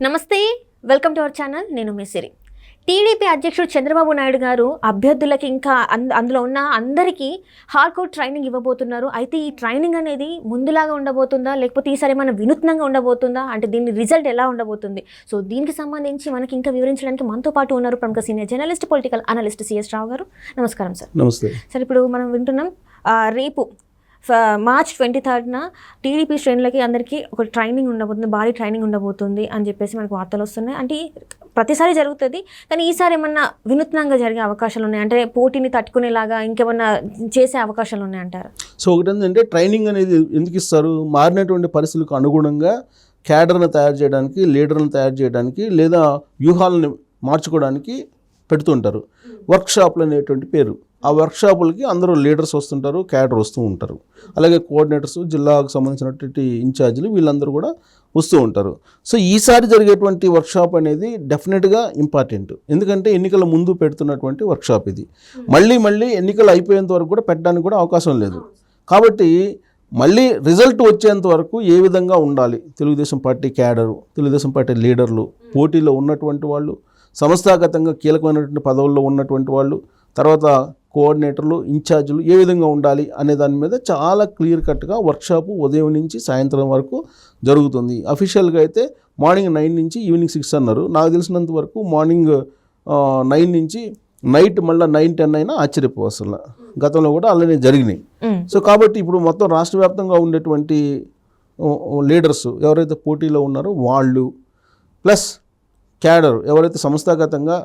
నమస్తే, welcome to our channel. నేను మీ సిరి. TDP అధ్యక్షుడు చంద్రబాబు నాయుడు గారు అభ్యర్థులకి ఇంకా అందులో ఉన్న అందరికీ హార్డ్కోర్ ట్రైనింగ్ ఇవ్వబోతున్నారు. అయితే ఈ ట్రైనింగ్ అనేది ముందులాగా ఉండబోతుందా, లేకపోతే ఈసారి ఏమైనా వినూత్నంగా ఉండబోతుందా, అంటే దీని రిజల్ట్ ఎలా ఉండబోతుంది? సో దీనికి సంబంధించి మనకి ఇంకా వివరించడానికి మనతో పాటు ఉన్నారు ప్రముఖ senior journalist, political analyst CS Rao గారు. నమస్కారం సార్. నమస్తే సార్, ఇప్పుడు మనం వింటున్నాం రేపు మార్చ్ 23న టీడీపీ శ్రేణులకి అందరికీ ఒక ట్రైనింగ్ ఉండబోతుంది, భారీ ట్రైనింగ్ ఉండబోతుంది అని చెప్పేసి మనకు వార్తలు వస్తున్నాయి. అంటే ప్రతిసారి జరుగుతుంది, కానీ ఈసారి ఏమన్నా వినూత్నంగా జరిగే అవకాశాలు ఉన్నాయి అంటే పోటీని తట్టుకునేలాగా ఇంకేమన్నా చేసే అవకాశాలు ఉన్నాయంటారు? సో ఒకటి ఏంటంటే ట్రైనింగ్ అనేది ఎందుకు ఇస్తారు? మారినటువంటి పరిస్థితులకు అనుగుణంగా క్యాడర్ని తయారు చేయడానికి, లీడర్లను తయారు చేయడానికి, లేదా వ్యూహాలను మార్చుకోవడానికి పెడుతుంటారు. వర్క్షాప్లు అనేటువంటి పేరు. ఆ వర్క్షాపులకి అందరూ లీడర్స్ వస్తుంటారు, క్యాడర్ వస్తూ ఉంటారు. అలాగే కోఆర్డినేటర్స్, జిల్లాకు సంబంధించినటువంటి ఇన్ఛార్జీలు వీళ్ళందరూ కూడా వస్తూ ఉంటారు. సో ఈసారి జరిగేటువంటి వర్క్షాప్ అనేది డెఫినెట్గా ఇంపార్టెంట్. ఎందుకంటే ఎన్నికల ముందు పెడుతున్నటువంటి వర్క్షాప్ ఇది. మళ్ళీ ఎన్నికలు అయిపోయేంత వరకు కూడా పెట్టడానికి కూడా అవకాశం లేదు. కాబట్టి మళ్ళీ రిజల్ట్ వచ్చేంత వరకు ఏ విధంగా ఉండాలి, Telugu Desam party cadre, Telugu Desam party లీడర్లు, పోటీలో ఉన్నటువంటి వాళ్ళు, సంస్థాగతంగా కీలకమైనటువంటి పదవుల్లో ఉన్నటువంటి వాళ్ళు, తర్వాత కోఆర్డినేటర్లు, ఇన్ఛార్జీలు ఏ విధంగా ఉండాలి అనే దాని మీద చాలా క్లియర్ కట్గా వర్క్షాపు ఉదయం నుంచి సాయంత్రం వరకు జరుగుతుంది. అఫీషియల్గా అయితే మార్నింగ్ 9 నుంచి ఈవినింగ్ 6 అన్నారు. నాకు తెలిసినంత వరకు మార్నింగ్ 9 నుంచి నైట్ మళ్ళీ 9-10 అయినా ఆశ్చర్యపోవసలు. గతంలో కూడా అలానే జరిగినాయి. సో కాబట్టి ఇప్పుడు మొత్తం రాష్ట్ర వ్యాప్తంగా ఉండేటువంటి లీడర్స్ ఎవరైతే పోటీలో ఉన్నారో వాళ్ళు, ప్లస్ క్యాడర్ ఎవరైతే సంస్థాగతంగా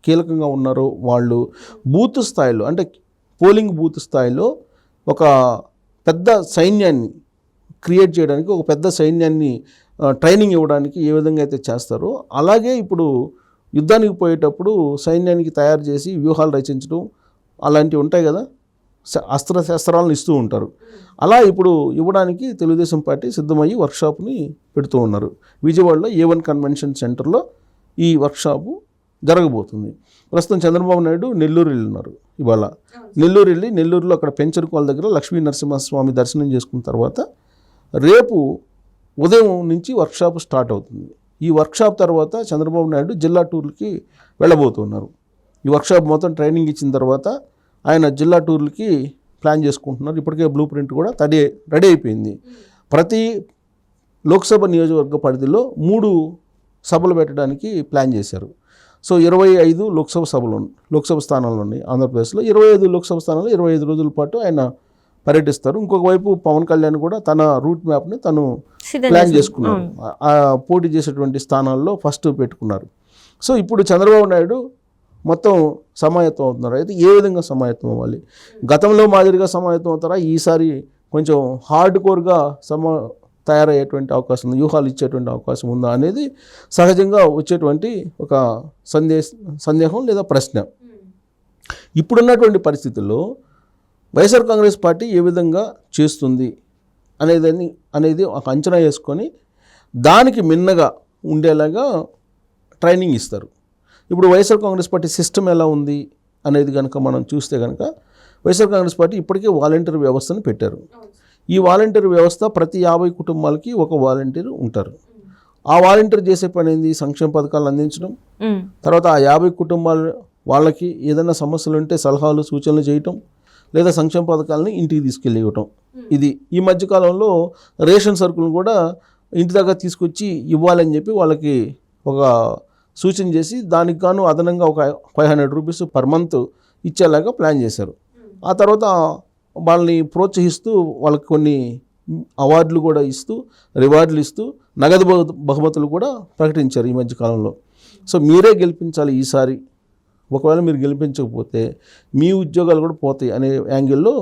కీలకంగా ఉన్నారో వాళ్ళు బూత్ స్థాయిలో, అంటే పోలింగ్ బూత్ స్థాయిలో ఒక పెద్ద సైన్యాన్ని క్రియేట్ చేయడానికి, ఒక పెద్ద సైన్యాన్ని ట్రైనింగ్ ఇవ్వడానికి ఏ విధంగా అయితే చేస్తారో అలాగే ఇప్పుడు యుద్ధానికి పోయేటప్పుడు సైన్యానికి తయారు చేసి వ్యూహాలు రచించడం అలాంటివి ఉంటాయి కదా, అస్త్రశస్త్రాలను ఇస్తూ ఉంటారు. అలా ఇప్పుడు ఇవ్వడానికి తెలుగుదేశం పార్టీ సిద్ధమయ్యి వర్క్షాప్ని పెడుతూ ఉన్నారు. విజయవాడలో A1 కన్వెన్షన్ సెంటర్లో ఈ వర్క్షాపు జరగబోతుంది. ప్రస్తుతం చంద్రబాబు నాయుడు నెల్లూరు వెళ్ళున్నారు. ఇవాళ నెల్లూరులో అక్కడ పెంచరుకోల దగ్గర లక్ష్మీ నరసింహస్వామి దర్శనం చేసుకున్న తర్వాత రేపు ఉదయం నుంచి వర్క్షాప్ స్టార్ట్ అవుతుంది. ఈ వర్క్షాప్ తర్వాత చంద్రబాబు నాయుడు జిల్లా టూర్లకి వెళ్ళబోతున్నారు. ఈ వర్క్షాప్ మొత్తం ట్రైనింగ్ ఇచ్చిన తర్వాత ఆయన జిల్లా టూర్లకి ప్లాన్ చేసుకుంటున్నారు. ఇప్పటికే బ్లూ ప్రింట్ కూడా రెడీ అయిపోయింది. ప్రతి లోక్సభ నియోజకవర్గ పరిధిలో 3 సభలు పెట్టడానికి ప్లాన్ చేశారు. సో 25 లోక్సభ స్థానాలు ఉన్నాయి ఆంధ్రప్రదేశ్లో. 25 లోక్సభ స్థానాలు 25 రోజుల పాటు ఆయన పర్యటిస్తారు. ఇంకొక వైపు పవన్ కళ్యాణ్ కూడా తన రూట్ మ్యాప్ని తను ప్లాన్ చేసుకున్నారు. ఆ పోటీ చేసేటువంటి స్థానాల్లో ఫస్ట్ పెట్టుకున్నారు. సో ఇప్పుడు చంద్రబాబు నాయుడు మొత్తం సమాయత్తం అవుతున్నారు. అయితే ఏ విధంగా సమాయత్తం అవ్వాలి? గతంలో మాదిరిగా సమాయత్తం అవుతారా? ఈసారి కొంచెం హార్డ్ కోర్గా తయారయ్యేటువంటి అవకాశం ఉంది, వ్యూహాలు ఇచ్చేటువంటి అవకాశం ఉందా అనేది సహజంగా వచ్చేటువంటి ఒక సందేహం లేదా ప్రశ్న. ఇప్పుడున్నటువంటి పరిస్థితుల్లో వైఎస్ఆర్ కాంగ్రెస్ పార్టీ ఏ విధంగా చేస్తుంది అనేది ఒక అంచనా వేసుకొని దానికి మిన్నగా ఉండేలాగా ట్రైనింగ్ ఇస్తారు. ఇప్పుడు వైఎస్ఆర్ కాంగ్రెస్ పార్టీ సిస్టమ్ ఎలా ఉంది అనేది కనుక మనం చూస్తే కనుక వైఎస్ఆర్ కాంగ్రెస్ పార్టీ ఇప్పటికే వాలంటీర్ వ్యవస్థను పెట్టారు. ఈ వాలంటీర్ వ్యవస్థ ప్రతి 50 కుటుంబాలకి ఒక వాలంటీర్ ఉంటారు. ఆ వాలంటీర్ చేసే పని ఏంది? సంక్షేమ పథకాలు అందించడం, తర్వాత ఆ 50 కుటుంబాల వాళ్ళకి ఏదైనా సమస్యలు ఉంటే సలహాలు సూచనలు చేయటం, లేదా సంక్షేమ పథకాలని ఇంటికి తీసుకెళ్ళి ఇవ్వటం. ఇది ఈ మధ్యకాలంలో రేషన్ సరుకులను కూడా ఇంటి దాకా తీసుకొచ్చి ఇవ్వాలని చెప్పి వాళ్ళకి ఒక సూచన చేసి దానికి గాను అదనంగా ఒక 500 రూపీస్ పర్ మంత్ ఇచ్చేలాగా ప్లాన్ చేశారు. ఆ తర్వాత వాళ్ళని ప్రోత్సహిస్తూ వాళ్ళకి కొన్ని అవార్డులు కూడా ఇస్తూ, రివార్డులు ఇస్తూ, నగదు బహుమతులు కూడా ప్రకటించారు ఈ మధ్యకాలంలో. సో మీరే గెలిపించాలి ఈసారి, ఒకవేళ మీరు గెలిపించకపోతే మీ ఉద్యోగాలు కూడా పోతాయి అనే యాంగిల్లో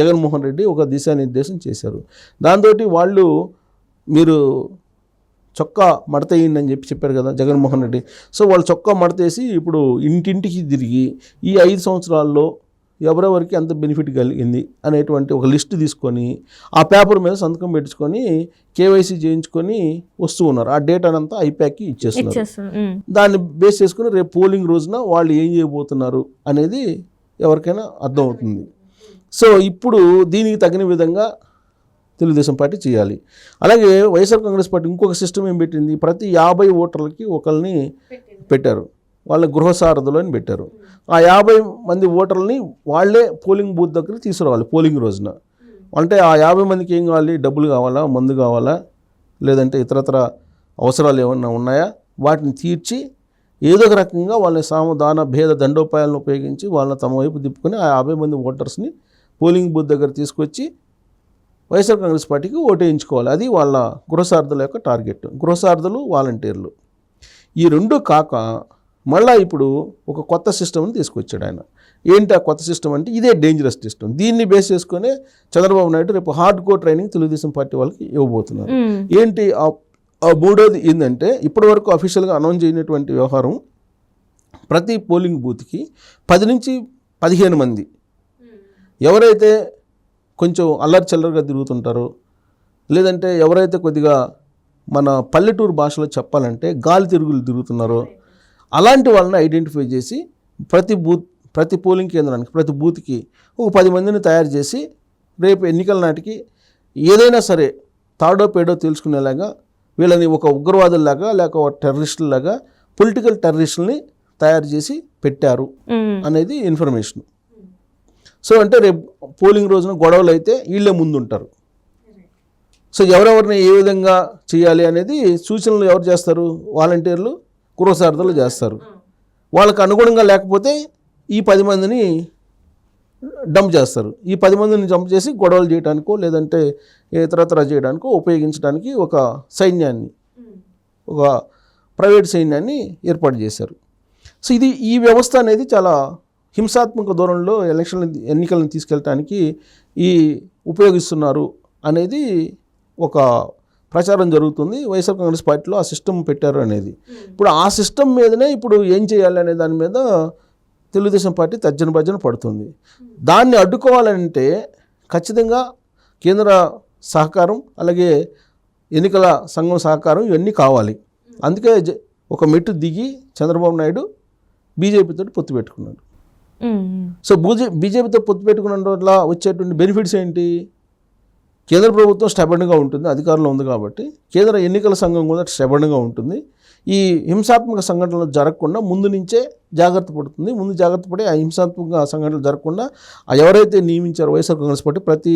జగన్మోహన్ రెడ్డి ఒక దిశానిర్దేశం చేశారు. దాంతో వాళ్ళు మీరు చొక్కా మడతేయండి అని చెప్పారు కదా జగన్మోహన్ రెడ్డి. సో వాళ్ళు చొక్కా మడతేసి ఇప్పుడు ఇంటింటికి తిరిగి ఈ 5 సంవత్సరాల్లో ఎవరెవరికి ఎంత బెనిఫిట్ కలిగింది అనేటువంటి ఒక లిస్ట్ తీసుకొని ఆ పేపర్ మీద సంతకం పెట్టించుకొని కేవైసీ చేయించుకొని వస్తూ ఉన్నారు. ఆ డేటానంతా ఐప్యాక్కి ఇచ్చేస్తున్నారు. దాన్ని బేస్ చేసుకుని రేపు పోలింగ్ రోజున వాళ్ళు ఏం చేయబోతున్నారు అనేది ఎవరికైనా అర్థమవుతుంది. సో ఇప్పుడు దీనికి తగిన విధంగా తెలుగుదేశం పార్టీ చేయాలి. అలాగే వైఎస్ఆర్ కాంగ్రెస్ పార్టీ ఇంకొక సిస్టమ్ ఏం పెట్టింది, ప్రతి 50 ఓటర్లకి ఒకరిని పెట్టారు, వాళ్ళ గృహసారథులు అని పెట్టారు. ఆ 50 మంది ఓటర్లని వాళ్ళే పోలింగ్ బూత్ దగ్గర తీసుకురావాలి పోలింగ్ రోజున. అంటే ఆ 50 మందికి ఏం కావాలి, డబ్బులు కావాలా, మందు కావాలా, లేదంటే ఇతరత్ర అవసరాలు ఏమన్నా ఉన్నాయా, వాటిని తీర్చి ఏదో ఒక రకంగా వాళ్ళని సామదాన భేద దండోపాయాలను ఉపయోగించి వాళ్ళని తమ వైపు తిప్పుకొని ఆ 50 మంది ఓటర్స్ని పోలింగ్ బూత్ దగ్గర తీసుకొచ్చి వైఎస్ఆర్ కాంగ్రెస్ పార్టీకి ఓటేయించుకోవాలి. అది వాళ్ళ గృహసారథుల యొక్క టార్గెట్. గృహసారథులు, వాలంటీర్లు ఈ రెండు కాక మళ్ళీ ఇప్పుడు ఒక కొత్త సిస్టమ్ని తీసుకొచ్చాడు ఆయన. ఏంటి ఆ కొత్త సిస్టమ్ అంటే, ఇదే డేంజరస్ సిస్టమ్. దీన్ని బేస్ చేసుకునే చంద్రబాబు నాయుడు రేపు hard core training Telugu Desam party వాళ్ళకి ఇవ్వబోతున్నారు. ఏంటి ఆ మూడోది ఏంటంటే, ఇప్పటి వరకు అఫీషియల్గా అనౌన్స్ చేయనటువంటి వ్యవహారం, ప్రతి పోలింగ్ బూత్కి 10 నుంచి 15 మంది ఎవరైతే కొంచెం అల్లరి చిల్లరగా తిరుగుతుంటారో, లేదంటే ఎవరైతే కొద్దిగా మన పల్లెటూరు భాషలో చెప్పాలంటే గాలి తిరుగులు తిరుగుతున్నారో, అలాంటి వాళ్ళని ఐడెంటిఫై చేసి ప్రతి పోలింగ్ కేంద్రానికి, ప్రతి బూత్కి ఒక 10 మందిని తయారు చేసి రేపు ఎన్నికల నాటికి ఏదైనా సరే తాడో పేడో తెలుసుకునేలాగా వీళ్ళని ఒక ఉగ్రవాదుల్లాగా లేక ఒక టెర్రరిస్టులాగా, పొలిటికల్ టెర్రరిస్టులని తయారు చేసి పెట్టారు అనేది ఇన్ఫర్మేషన్. సో అంటే రేపు పోలింగ్ రోజున గొడవలు అయితే వీళ్ళే ముందుంటారు. సో ఎవరెవరిని ఏ విధంగా చేయాలి అనేది సూచనలు ఎవరు చేస్తారు, వాలంటీర్లు, గృహసారథులు చేస్తారు. వాళ్ళకు అనుగుణంగా లేకపోతే ఈ 10 మందిని డంప్ చేస్తారు. ఈ 10 మందిని జంప్ చేసి గొడవలు చేయడానికో లేదంటే ఇతరత్ర చేయడానికో ఉపయోగించడానికి ఒక సైన్యాన్ని, ఒక ప్రైవేట్ సైన్యాన్ని ఏర్పాటు చేశారు. సో ఈ వ్యవస్థ అనేది చాలా హింసాత్మక ధోరణిలో ఎన్నికలను తీసుకెళ్ళటానికి ఉపయోగిస్తున్నారు అనేది ఒక ప్రచారం జరుగుతుంది. వైఎస్ఆర్ కాంగ్రెస్ పార్టీలో ఆ సిస్టమ్ పెట్టారు అనేది. ఇప్పుడు ఆ సిస్టమ్ మీదనే ఇప్పుడు ఏం చేయాలి అనే దాని మీద తెలుగుదేశం పార్టీ తర్జన భర్జన పడుతుంది. దాన్ని అడ్డుకోవాలంటే ఖచ్చితంగా కేంద్ర సహకారం, అలాగే ఎన్నికల సంఘం సహకారం, ఇవన్నీ కావాలి. అందుకే ఒక మెట్టు దిగి చంద్రబాబు నాయుడు బీజేపీతో పొత్తు పెట్టుకున్నాడు. సో బీజేపీతో పొత్తు పెట్టుకున్న వల్ల వచ్చేటువంటి బెనిఫిట్స్ ఏంటి, కేంద్ర ప్రభుత్వం స్టెబర్న్గా ఉంటుంది, అధికారంలో ఉంది కాబట్టి కేంద్ర ఎన్నికల సంఘం కూడా స్టెబర్న్గా ఉంటుంది. ఈ హింసాత్మక సంఘటనలు జరగకుండా ముందు నుంచే జాగ్రత్త పడుతుంది. ముందు జాగ్రత్త పడి ఆ హింసాత్మక సంఘటనలు జరగకుండా ఎవరైతే నియమించారో వైఎస్ఆర్ కాంగ్రెస్ పార్టీ ప్రతి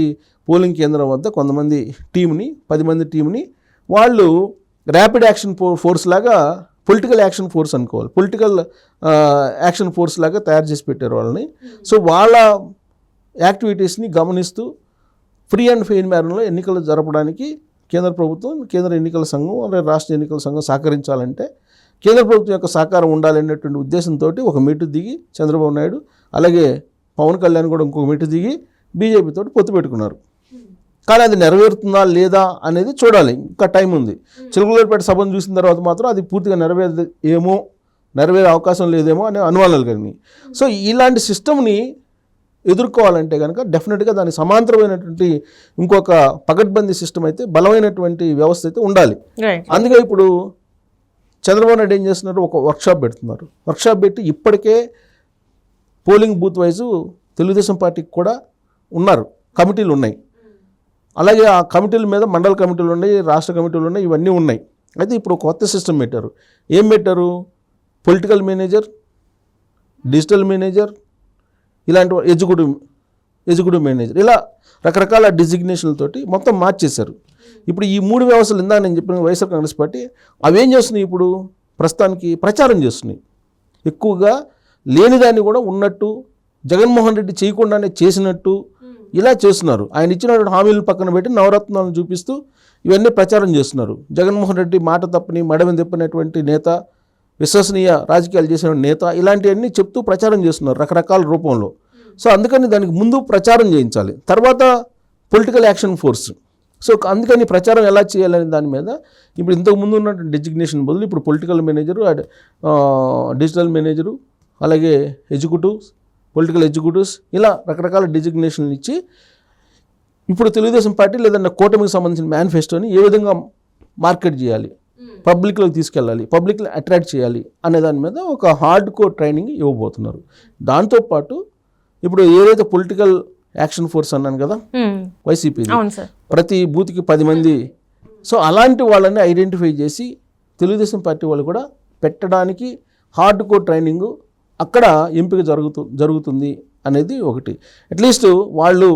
పోలింగ్ కేంద్రం వద్ద కొంతమంది టీంని, 10 మంది టీంని వాళ్ళు ర్యాపిడ్ యాక్షన్ ఫోర్స్ లాగా, పొలిటికల్ యాక్షన్ ఫోర్స్ అనుకోవాలి, పొలిటికల్ యాక్షన్ ఫోర్స్ లాగా తయారు చేసి పెట్టారు వాళ్ళని. సో వాళ్ళ యాక్టివిటీస్ని గమనిస్తూ ఫ్రీ అండ్ ఫెయిర్ మేనర్లో ఎన్నికలు జరపడానికి కేంద్ర ప్రభుత్వం, కేంద్ర ఎన్నికల సంఘం, అలాగే రాష్ట్ర ఎన్నికల సంఘం సహకరించాలంటే కేంద్ర ప్రభుత్వం యొక్క సహకారం ఉండాలనేటువంటి ఉద్దేశంతో ఒక మెట్టు దిగి చంద్రబాబు నాయుడు, అలాగే పవన్ కళ్యాణ్ కూడా ఇంకొక మెట్టు దిగి బీజేపీతో పొత్తు పెట్టుకున్నారు. కానీ అది నెరవేరుతుందా లేదా అనేది చూడాలి, ఇంకా టైం ఉంది. చిలుకలూరిపేట సభను చూసిన తర్వాత మాత్రం అది పూర్తిగా నెరవేరే అవకాశం లేదేమో అనే అనుమానాలు కలిగినాయి. సో ఇలాంటి సిస్టమ్ని ఎదుర్కోవాలంటే కనుక డెఫినెట్గా దానికి సమాంతరమైనటువంటి ఇంకొక పకడ్బందీ సిస్టమ్ అయితే, బలమైనటువంటి వ్యవస్థ అయితే ఉండాలి. అందుకే ఇప్పుడు చంద్రబాబు నాయుడు ఏం చేస్తున్నారు, ఒక వర్క్షాప్ పెడుతున్నారు. వర్క్షాప్ పెట్టి ఇప్పటికే పోలింగ్ బూత్ వైజు తెలుగుదేశం పార్టీకి కూడా ఉన్నారు, కమిటీలు ఉన్నాయి. అలాగే ఆ కమిటీల మీద మండల కమిటీలు ఉన్నాయి, రాష్ట్ర కమిటీలు ఉన్నాయి, ఇవన్నీ ఉన్నాయి. అయితే ఇప్పుడు కొత్త సిస్టమ్ పెట్టారు. ఏం పెట్టారు, పొలిటికల్ మేనేజర్, డిజిటల్ మేనేజర్, ఇలాంటి ఎగ్జిక్యూటివ్ మేనేజర్, ఇలా రకరకాల డిజిగ్నేషన్లతోటి మొత్తం మార్చేశారు. ఇప్పుడు ఈ 3 వ్యవస్థలు ఇందాక నేను చెప్పిన వైఎస్ఆర్ కాంగ్రెస్ పార్టీ అవేం చేస్తున్నాయి, ఇప్పుడు ప్రస్తుతానికి ప్రచారం చేస్తున్నాయి. ఎక్కువగా లేనిదాన్ని కూడా ఉన్నట్టు, జగన్మోహన్ రెడ్డి చేయకుండానే చేసినట్టు ఇలా చేస్తున్నారు. ఆయన ఇచ్చినటువంటి హామీలను పక్కన పెట్టి నవరత్నాలను చూపిస్తూ ఇవన్నీ ప్రచారం చేస్తున్నారు. జగన్మోహన్ రెడ్డి మాట తప్పని, మడమ తిప్పనటువంటి నేత, విశ్వసనీయ రాజకీయాలు చేసిన నేత, ఇలాంటివన్నీ చెప్తూ ప్రచారం చేస్తున్నారు రకరకాల రూపంలో. సో అందుకని దానికి ముందు ప్రచారం చేయించాలి, తర్వాత పొలిటికల్ యాక్షన్ ఫోర్స్. సో అందుకని ప్రచారం ఎలా చేయాలనే దాని మీద ఇప్పుడు ఇంతకుముందు ఉన్న డెసిగ్నేషన్ బదులు ఇప్పుడు పొలిటికల్ మేనేజరు, డిజిటల్ మేనేజరు, అలాగే పొలిటికల్ ఎగ్జిక్యూటివ్స్, ఇలా రకరకాల డెసిగ్నేషన్లు ఇచ్చి ఇప్పుడు తెలుగుదేశం పార్టీ లేదంటే కూటమికి సంబంధించిన మేనిఫెస్టోని ఏ విధంగా మార్కెట్ చేయాలి, పబ్లిక్లోకి తీసుకెళ్ళాలి, పబ్లిక్ని అట్రాక్ట్ చేయాలి అనే దాని మీద ఒక హార్డ్ కోర్ ట్రైనింగ్ ఇవ్వబోతున్నారు. దాంతోపాటు ఇప్పుడు ఏదైతే పొలిటికల్ యాక్షన్ ఫోర్స్ అన్నాను కదా వైసీపీ, ప్రతి బూత్కి 10 మంది. సో అలాంటి వాళ్ళని ఐడెంటిఫై చేసి తెలుగుదేశం పార్టీ వాళ్ళు కూడా పెట్టడానికి హార్డ్ కోర్ ట్రైనింగ్ అక్కడ ఎంపిక జరుగుతుంది అనేది ఒకటి. అట్లీస్ట్ వాళ్ళు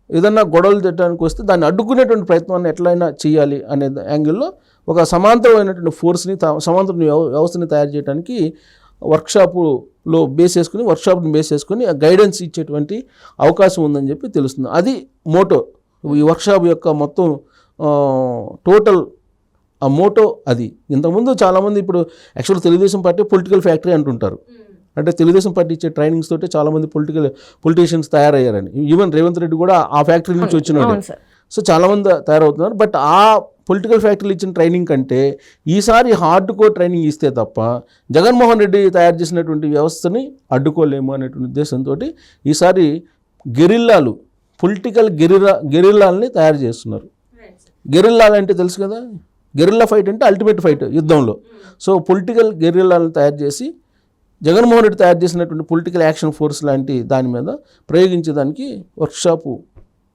ఏదన్నా గొడవలు పెట్టడానికి వస్తే దాన్ని అడ్డుకునేటువంటి ప్రయత్నాన్ని ఎట్లయినా చేయాలి అనే యాంగిల్లో ఒక సమాంతరమైనటువంటి ఫోర్స్ని సమాంతర వ్యవస్థని తయారు చేయడానికి వర్క్షాప్ని బేస్ చేసుకుని గైడెన్స్ ఇచ్చేటువంటి అవకాశం ఉందని చెప్పి తెలుస్తుంది. అది మోటో, ఈ వర్క్షాప్ యొక్క మొత్తం టోటల్ ఆ మోటో అది. ఇంతకుముందు చాలామంది ఇప్పుడు actual Telugu Desam party political factory అంటుంటారు. అంటే తెలుగుదేశం పార్టీ ఇచ్చే ట్రైనింగ్స్ తోటి చాలామంది పొలిటీషియన్స్ తయారయ్యారని. ఈవెన్ రేవంత్ రెడ్డి కూడా ఆ ఫ్యాక్టరీ నుంచి వచ్చినాడు. సో చాలామంది తయారవుతున్నారు. బట్ ఆ పొలిటికల్ ఫ్యాక్టరీలు ఇచ్చిన ట్రైనింగ్ కంటే ఈసారి హార్డ్ కోర్ ట్రైనింగ్ ఇస్తే తప్ప జగన్మోహన్ రెడ్డి తయారు చేసినటువంటి వ్యవస్థని అడ్డుకోలేము అనేటువంటి ఉద్దేశంతో ఈసారి గెరిల్లాలు, పొలిటికల్ గెరిల్లాలని తయారు చేస్తున్నారు. గెరిల్లాలు అంటే తెలుసు కదా, గెరిల్లా ఫైట్ అంటే అల్టిమేట్ ఫైట్ యుద్ధంలో. సో పొలిటికల్ గెరిల్లాలను తయారు చేసి జగన్మోహన్ రెడ్డి తయారు చేసినటువంటి పొలిటికల్ యాక్షన్ ఫోర్స్ లాంటి దాని మీద ప్రయోగించేదానికి వర్క్షాపు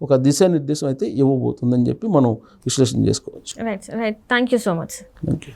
ఒక దిశానిర్దేశం అయితే ఇవ్వబోతుందని చెప్పి మనం విశ్లేషణ చేసుకోవచ్చు. Right. Thank you so much. Thank you.